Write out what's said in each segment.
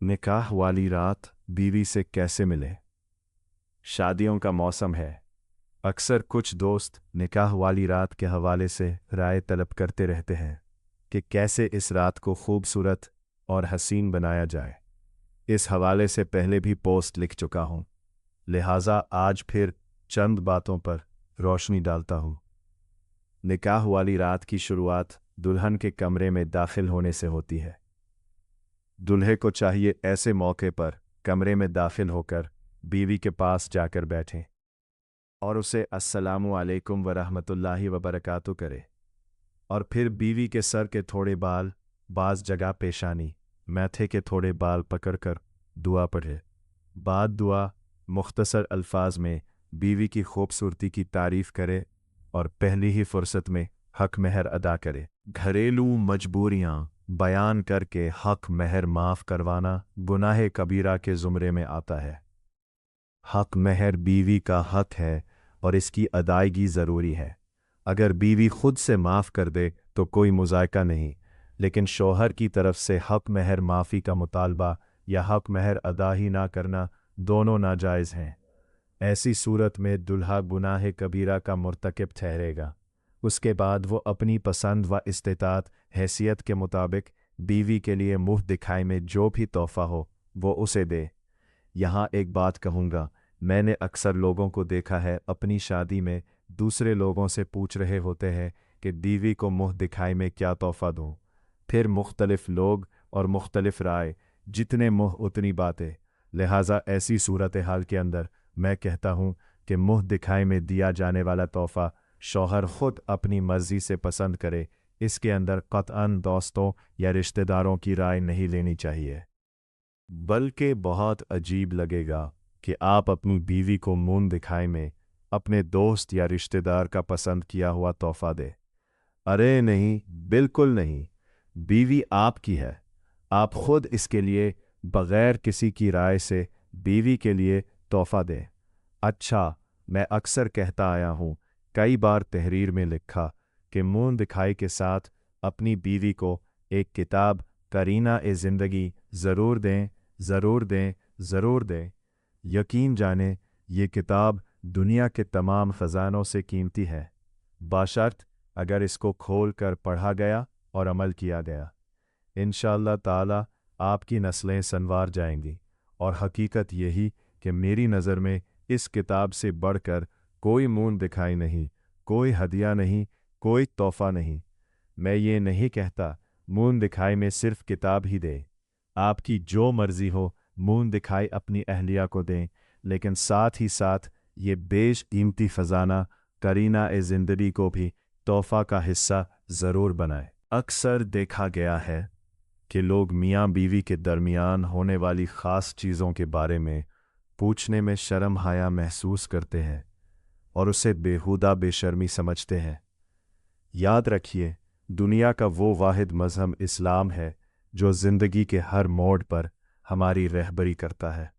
निकाह वाली रात बीवी से कैसे मिले। शादियों का मौसम है। अक्सर कुछ दोस्त निकाह वाली रात के हवाले से राय तलब करते रहते हैं कि कैसे इस रात को खूबसूरत और हसीन बनाया जाए। इस हवाले से पहले भी पोस्ट लिख चुका हूँ, लिहाजा आज फिर चंद बातों पर रोशनी डालता हूँ। निकाह वाली रात की शुरुआत दुल्हन के कमरे में दाखिल होने से होती है। दूल्हे को चाहिए ऐसे मौके पर कमरे में दाखिल होकर बीवी के पास जाकर बैठें और उसे अस्सलामु अलैकुम वरहमतुल्लाहि वबरकातुहू करे, और फिर बीवी के सर के थोड़े बाल, बाज जगह पेशानी, माथे के थोड़े बाल पकड़कर दुआ पढ़े। बाद दुआ मुख्तसर अल्फाज में बीवी की खूबसूरती की तारीफ करे और पहली ही फुर्सत में हक महर अदा करे। घरेलू मजबूरियां बयान करके हक महर माफ़ करवाना गुनाह कबीरा के ज़ुमरे में आता है। हक महर बीवी का हक है और इसकी अदायगी ज़रूरी है। अगर बीवी खुद से माफ़ कर दे तो कोई मुज़ायका नहीं, लेकिन शौहर की तरफ से हक महर माफ़ी का मुतालबा या हक महर अदा ही ना करना दोनों नाजायज़ हैं। ऐसी सूरत में दुल्हा गुनाह कबीरा का मुर्तकिब ठहरेगा। उसके बाद वो अपनी पसंद व इस्तेताअत हैसियत के मुताबिक बीवी के लिए मुँह दिखाई में जो भी तोहफ़ा हो वो उसे दे। यहाँ एक बात कहूँगा, मैंने अक्सर लोगों को देखा है अपनी शादी में दूसरे लोगों से पूछ रहे होते हैं कि बीवी को मुँह दिखाई में क्या तोहफ़ा दूँ। फिर मुख्तलिफ लोग और मुख्तलिफ राय, जितने मुँह उतनी बातें। लिहाजा ऐसी सूरत हाल के अंदर मैं कहता हूँ कि मुँह दिखाई में दिया जाने वाला तोहफ़ा शौहर खुद अपनी मर्ज़ी से पसंद करे। इसके अंदर क़त्अन दोस्तों या रिश्तेदारों की राय नहीं लेनी चाहिए। बल्कि बहुत अजीब लगेगा कि आप अपनी बीवी को मुँह दिखाई में अपने दोस्त या रिश्तेदार का पसंद किया हुआ तोहफ़ा दे। अरे नहीं, बिल्कुल नहीं। बीवी आपकी है, आप खुद इसके लिए बग़ैर किसी की राय से बीवी के लिए तोहफ़ा दें। अच्छा, मैं अक्सर कहता आया हूँ, कई बार तहरीर में लिखा कि मुँह दिखाई के साथ अपनी बीवी को एक किताब करीना-ए-ज़िंदगी ज़रूर दें, ज़रूर दें, ज़रूर दें। यकीन जाने ये किताब दुनिया के तमाम ख़ज़ानों से कीमती है, बशर्त अगर इसको खोल कर पढ़ा गया और अमल किया गया। इंशाअल्लाह ताला आपकी नस्लें संवार जाएंगी। और हकीकत यही कि मेरी नज़र में इस किताब से बढ़कर कोई मुँह दिखाई नहीं, कोई हदिया नहीं, कोई तोहफ़ा नहीं। मैं ये नहीं कहता मुँह दिखाई में सिर्फ किताब ही दे। आपकी जो मर्ज़ी हो मुँह दिखाई अपनी अहलिया को दें, लेकिन साथ ही साथ ये बेशकीमती ख़ज़ाना करीना-ए-ज़िंदगी को भी तोहफ़ा का हिस्सा ज़रूर बनाएं। अक्सर देखा गया है कि लोग मियाँ बीवी के दरमियान होने वाली ख़ास चीज़ों के बारे में पूछने में शर्म हया महसूस करते हैं और उसे बेहुदा बेशर्मी समझते हैं। याद रखिए, दुनिया का वो वाहिद मज़हब इस्लाम है जो ज़िंदगी के हर मोड़ पर हमारी रहबरी करता है।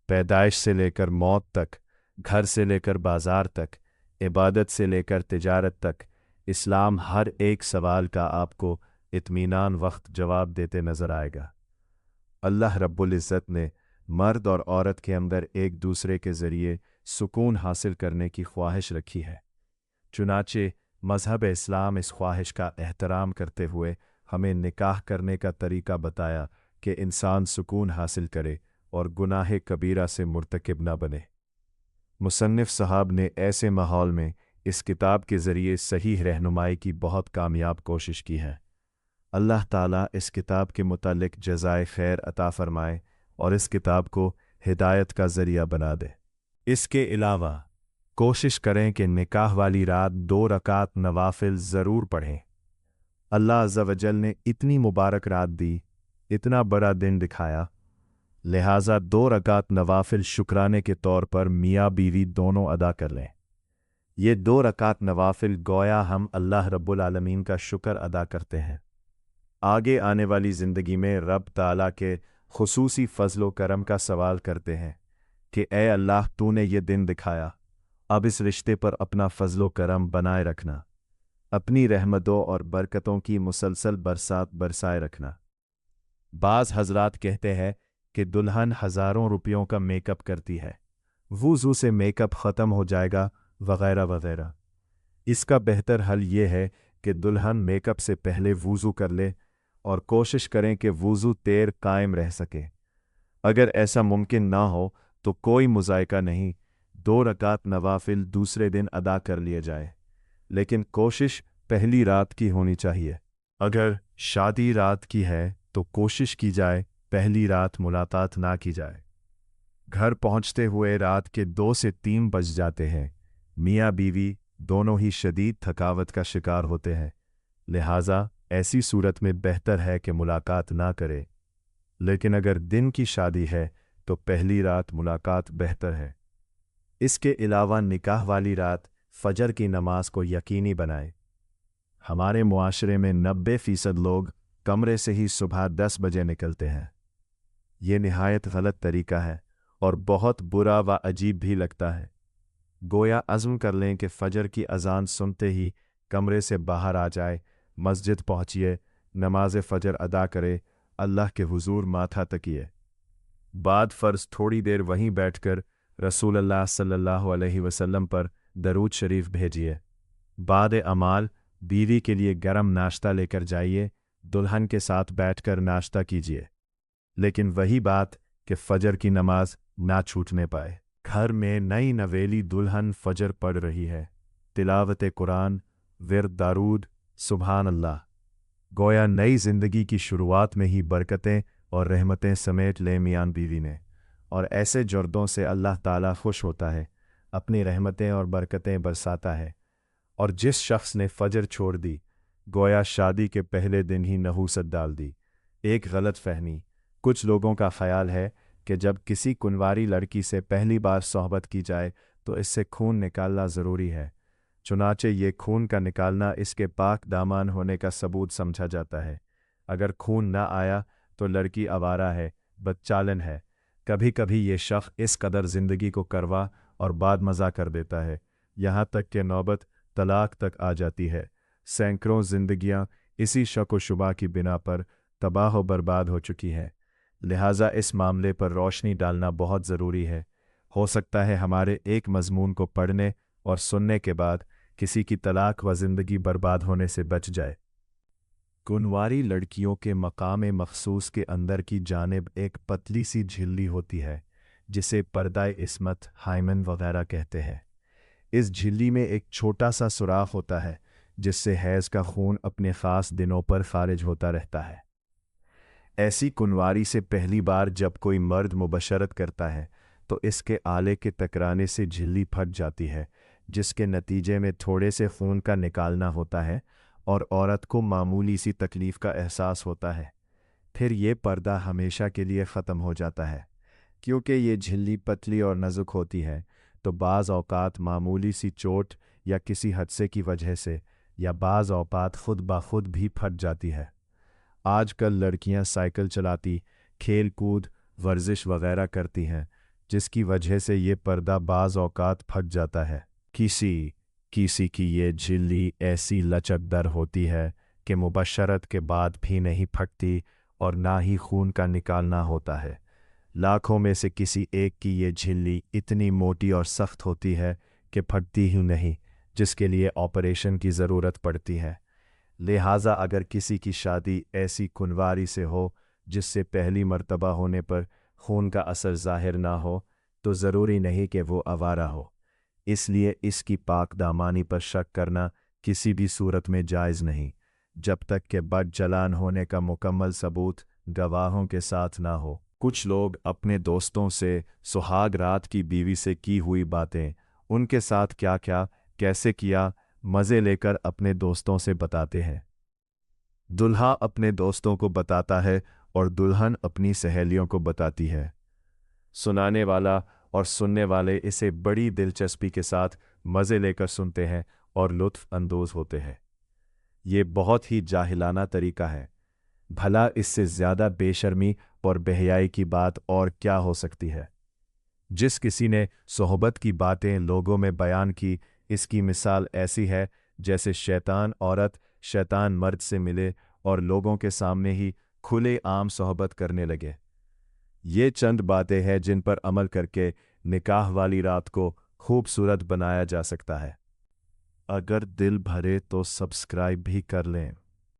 पैदाइश से लेकर मौत तक, घर से लेकर बाज़ार तक, इबादत से लेकर तिजारत तक, इस्लाम हर एक सवाल का आपको इत्मीनान वक्त जवाब देते नज़र आएगा। अल्लाह रब्बुल इज़्ज़त ने मर्द और औरत के अंदर एक दूसरे के ज़रिए सुकून हासिल करने की ख्वाहिश रखी है। चुनाचे मज़हब इस्लाम इस ख्वाहिश का एहतराम करते हुए हमें निकाह करने का तरीका बताया कि इंसान सुकून हासिल करे और गुनाह कबीरा से मुर्तकिब न बने। मुसन्निफ़ साहब ने ऐसे माहौल में इस किताब के ज़रिए सही रहनुमाई की बहुत कामयाब कोशिश की है। अल्लाह ताला इस किताब के मुतालिक जज़ाए खैर अता फ़रमाए और इस किताब को हिदायत का ज़रिया बना दे। इसके अलावा कोशिश करें कि निकाह वाली रात 2 रकात नवाफिल ज़रूर पढ़ें। अल्लाह अज़्ज़ा वजल ने इतनी मुबारक रात दी, इतना बड़ा दिन दिखाया, लिहाजा 2 रकात नवाफिल शुक्राने के तौर पर मियाँ बीवी दोनों अदा कर लें। ये 2 रकात नवाफिल गोया हम अल्लाह रब्बुल आलमीन का शुक्र अदा करते हैं। आगे आने वाली ज़िंदगी में रब ताला के खुसूसी फ़ज़्ल करम का सवाल करते हैं कि ए अल्लाह, तूने ये दिन दिखाया, अब इस रिश्ते पर अपना फ़ज़्ल करम बनाए रखना, अपनी रहमतों और बरकतों की मुसलसल बरसात बरसाए रखना। बाज़ हजरात कहते हैं कि दुल्हन हज़ारों रुपयों का मेकअप करती है, वुज़ू से मेकअप ख़त्म हो जाएगा वगैरह वगैरह। इसका बेहतर हल ये है कि दुल्हन मेकअप से पहले वुज़ू कर ले और कोशिश करें कि वुज़ू देर कायम रह सके। अगर ऐसा मुमकिन ना हो तो कोई मुज़ायका नहीं, 2 रकात नवाफिल दूसरे दिन अदा कर लिए जाए, लेकिन कोशिश पहली रात की होनी चाहिए। अगर शादी रात की है तो कोशिश की जाए पहली रात मुलाकात ना की जाए। घर पहुंचते हुए रात के 2 से 3 बज जाते हैं। मियाँ बीवी दोनों ही शदीद थकावट का शिकार होते हैं, लिहाजा ऐसी सूरत में बेहतर है कि मुलाकात ना करें। लेकिन अगर दिन की शादी है तो पहली रात मुलाकात बेहतर है। इसके अलावा निकाह वाली रात फजर की नमाज को यकीनी बनाएं। हमारे मुआशरे में 90% लोग कमरे से ही सुबह 10 बजे निकलते हैं। ये निहायत गलत तरीका है और बहुत बुरा व अजीब भी लगता है। गोया अज़्म कर लें कि फजर की अज़ान सुनते ही कमरे से बाहर आ जाए, मस्जिद पहुँचिए, नमाज फ़जर अदा करे, अल्लाह के हुजूर माथा तकिए। बाद फ़र्ज़ थोड़ी देर वहीं बैठकर रसूलुल्लाह सल्लल्लाहु अलैहि वसल्लम पर दरूद शरीफ भेजिए। बाद अमाल बीवी के लिए गरम नाश्ता लेकर जाइए, दुल्हन के साथ बैठकर नाश्ता कीजिए, लेकिन वही बात कि फ़जर की नमाज ना छूटने पाए। घर में नई नवेली दुल्हन फ़जर पढ़ रही है, तिलावत कुरान, विर्द दारूद, सुभान अल्लाह। गोया नई ज़िंदगी की शुरुआत में ही बरकतें और रहमतें समेट ले मियाँ बीवी ने, और ऐसे जुर्दों से अल्लाह ताला खुश होता है, अपनी रहमतें और बरकतें बरसाता है। और जिस शख्स ने फ़जर छोड़ दी, गोया शादी के पहले दिन ही नहूसत डाल दी। एक गलत फहमी, कुछ लोगों का ख़याल है कि जब किसी कुंवारी लड़की से पहली बार सोहबत की जाए तो इससे खून निकालना ज़रूरी है। चुनाचे ये खून का निकालना इसके पाक दामान होने का सबूत समझा जाता है। अगर खून ना आया तो लड़की आवारा है, बदचालन है। कभी कभी ये शख्स इस कदर ज़िंदगी को करवा और बाद मज़ा कर देता है, यहाँ तक कि नौबत तलाक तक आ जाती है। सैकड़ों ज़िंदगियाँ इसी शक व शुबा की बिना पर तबाह व बर्बाद हो चुकी हैं। लिहाजा इस मामले पर रोशनी डालना बहुत ज़रूरी है। हो सकता है हमारे एक मज़मून को पढ़ने और सुनने के बाद किसी की तलाक व ज़िंदगी बर्बाद होने से बच जाए। कुंवारी लड़कियों के मकाम मखसूस के अंदर की जानिब एक पतली सी झिल्ली होती है, जिसे पर्दाए इस्मत, हाइमन वगैरह कहते हैं। इस झिल्ली में एक छोटा सा सुराख होता है, जिससे हैज़ का खून अपने ख़ास दिनों पर खारिज होता रहता है। ऐसी कुंवारी से पहली बार जब कोई मर्द मुबशरत करता है तो इसके आले के टकराने से झिल्ली फट जाती है, जिसके नतीजे में थोड़े से खून का निकालना होता है और औरत को मामूली सी तकलीफ़ का एहसास होता है। फिर ये पर्दा हमेशा के लिए ख़त्म हो जाता है। क्योंकि ये झिल्ली पतली और नाजुक होती है तो बाज़ औक़ात मामूली सी चोट या किसी हादसे की वजह से या बाज़ औक़ात खुद ब खुद भी फट जाती है। आजकल लड़कियां साइकिल चलाती, खेल कूद, वर्जिश वगैरह करती हैं, जिसकी वजह से ये पर्दा बाज़ औक़ात फट जाता है। किसी की ये झिल्ली ऐसी लचकदार होती है कि मुबशरत के बाद भी नहीं फटती और ना ही खून का निकालना होता है। लाखों में से किसी एक की ये झिल्ली इतनी मोटी और सख्त होती है कि फटती ही नहीं, जिसके लिए ऑपरेशन की ज़रूरत पड़ती है। लिहाजा अगर किसी की शादी ऐसी कुंवारी से हो जिससे पहली मर्तबा होने पर खून का असर ज़ाहिर ना हो, तो ज़रूरी नहीं कि वो आवारा हो। इसलिए इसकी पाक दामानी पर शक करना किसी भी सूरत में जायज़ नहीं, जब तक कि बद जलान होने का मुकम्मल सबूत गवाहों के साथ ना हो। कुछ लोग अपने दोस्तों से सुहाग रात की बीवी से की हुई बातें, उनके साथ क्या क्या कैसे किया, मज़े लेकर अपने दोस्तों से बताते हैं। दुल्हा अपने दोस्तों को बताता है और दुल्हन अपनी सहेलियों को बताती है। सुनाने वाला और सुनने वाले इसे बड़ी दिलचस्पी के साथ मज़े लेकर सुनते हैं और लुत्फ़ अंदोज़ होते हैं। ये बहुत ही जाहिलाना तरीका है। भला इससे ज़्यादा बेशर्मी और बेहयाई की बात और क्या हो सकती है। जिस किसी ने सोहबत की बातें लोगों में बयान की, इसकी मिसाल ऐसी है जैसे शैतान औरत शैतान मर्द से मिले और लोगों के सामने ही खुले आम सोहबत करने लगे। ये चंद बातें हैं जिन पर अमल करके निकाह वाली रात को खूबसूरत बनाया जा सकता है। अगर दिल भरे तो सब्सक्राइब भी कर लें।